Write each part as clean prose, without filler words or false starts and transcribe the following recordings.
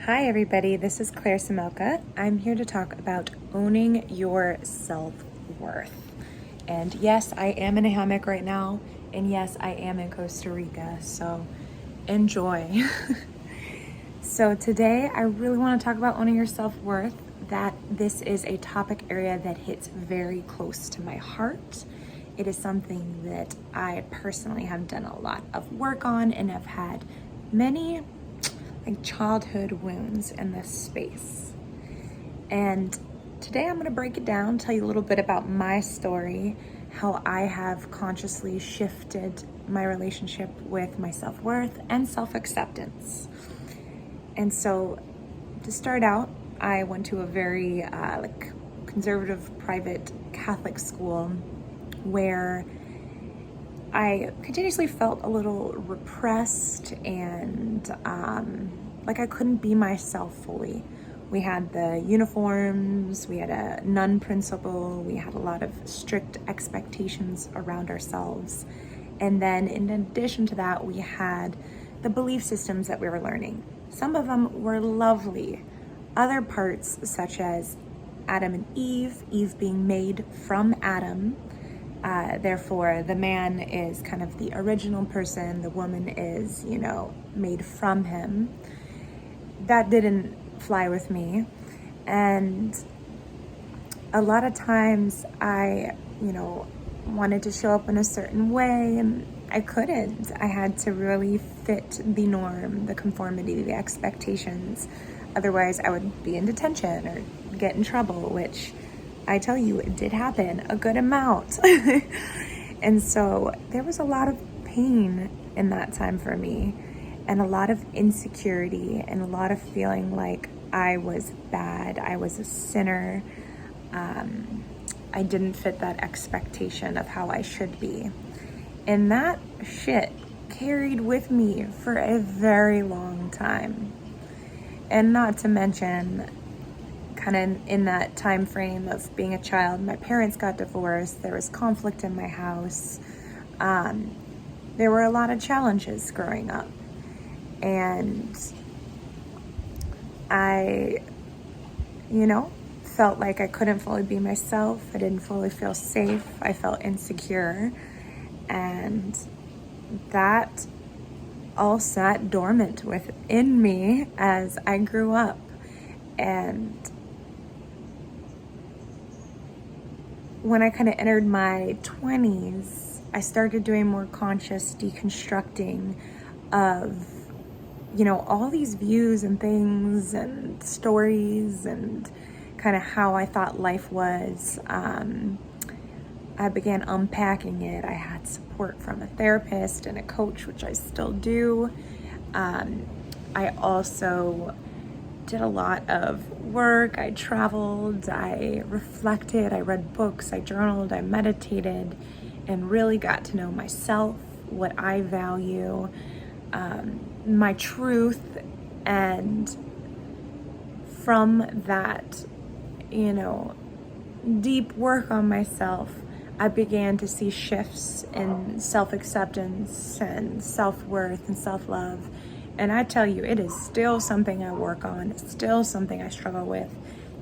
Hi everybody, this is Claire Samelka. I'm here to talk about owning your self-worth. And yes, I am in a hammock right now, and yes, I am in Costa Rica, so enjoy. So today I really want to talk about owning your self-worth, that this is a topic area that hits very close to my heart. It is something that I personally have done a lot of work on and have had many childhood wounds in this space. And today I'm going to break it down, tell you a little bit about my story, how I have consciously shifted my relationship with my self-worth and self-acceptance. And so to start out, I went to a very conservative private Catholic school where I continuously felt a little repressed and like I couldn't be myself fully. We had the uniforms, we had a nun principal, we had a lot of strict expectations around ourselves. And then in addition to that, we had the belief systems that we were learning. Some of them were lovely. Other parts, such as Adam and Eve being made from Adam, therefore, the man is kind of the original person, the woman is, made from him. That didn't fly with me. And a lot of times I, wanted to show up in a certain way and I couldn't. I had to really fit the norm, the conformity, the expectations. Otherwise, I would be in detention or get in trouble, which I tell you, it did happen a good amount. And so there was a lot of pain in that time for me, and a lot of insecurity, and a lot of feeling like I was bad, I was a sinner. I didn't fit that expectation of how I should be. And that shit carried with me for a very long time. And not to mention, kind of in that time frame of being a child, my parents got divorced, there was conflict in my house, there were a lot of challenges growing up, and I felt like I couldn't fully be myself. I didn't fully feel safe. I felt insecure, and that all sat dormant within me as I grew up. And when I kind of entered my 20s, I started doing more conscious deconstructing of, all these views and things and stories and kind of how I thought life was. I began unpacking it. I had support from a therapist and a coach, which I still do. I also did a lot of work. I traveled, I reflected, I read books, I journaled, I meditated, and really got to know myself, what I value, my truth. And from that, deep work on myself, I began to see shifts in self-acceptance and self-worth and self-love. And I tell you, it is still something I work on. It's still something I struggle with.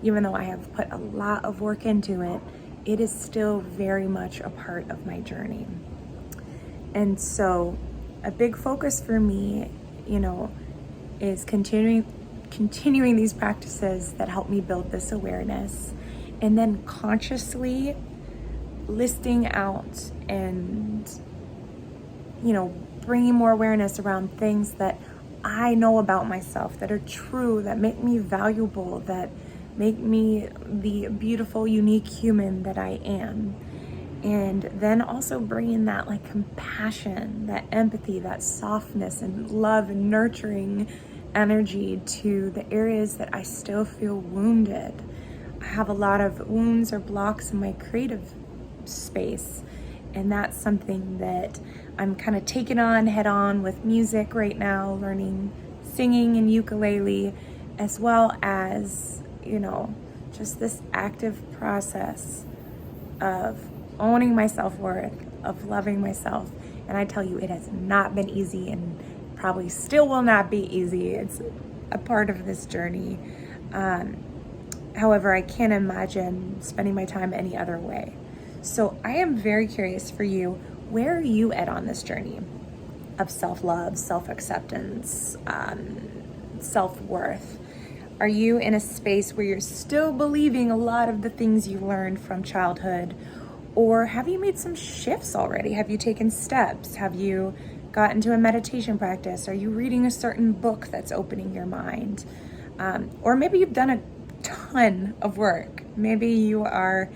Even though I have put a lot of work into it, it is still very much a part of my journey. And so a big focus for me, is continuing these practices that help me build this awareness, and then consciously listing out and, bringing more awareness around things that I know about myself, that are true, that make me valuable, that make me the beautiful, unique human that I am. And then also bringing that compassion, that empathy, that softness and love and nurturing energy to the areas that I still feel wounded. I have a lot of wounds or blocks in my creative space, and that's something that I'm kind of taking on head on with music right now, learning singing and ukulele, as well as, just this active process of owning my self-worth, of loving myself. And I tell you, it has not been easy and probably still will not be easy. It's a part of this journey. However, I can't imagine spending my time any other way. So I am very curious for you, where are you at on this journey of self-love, self-acceptance, self-worth? Are you in a space where you're still believing a lot of the things you learned from childhood? Or have you made some shifts already? Have you taken steps? Have you got into a meditation practice? Are you reading a certain book that's opening your mind? Or maybe you've done a ton of work. Maybe you are,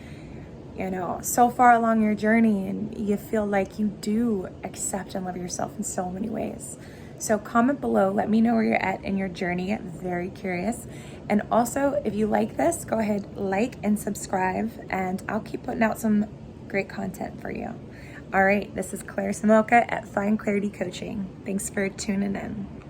so far along your journey and you feel like you do accept and love yourself in so many ways. So comment below, let me know where you're at in your journey. I'm very curious. And also, if you like this, go ahead, like and subscribe, and I'll keep putting out some great content for you. All right, this is Claire Samilka at Find Clarity Coaching. Thanks for tuning in.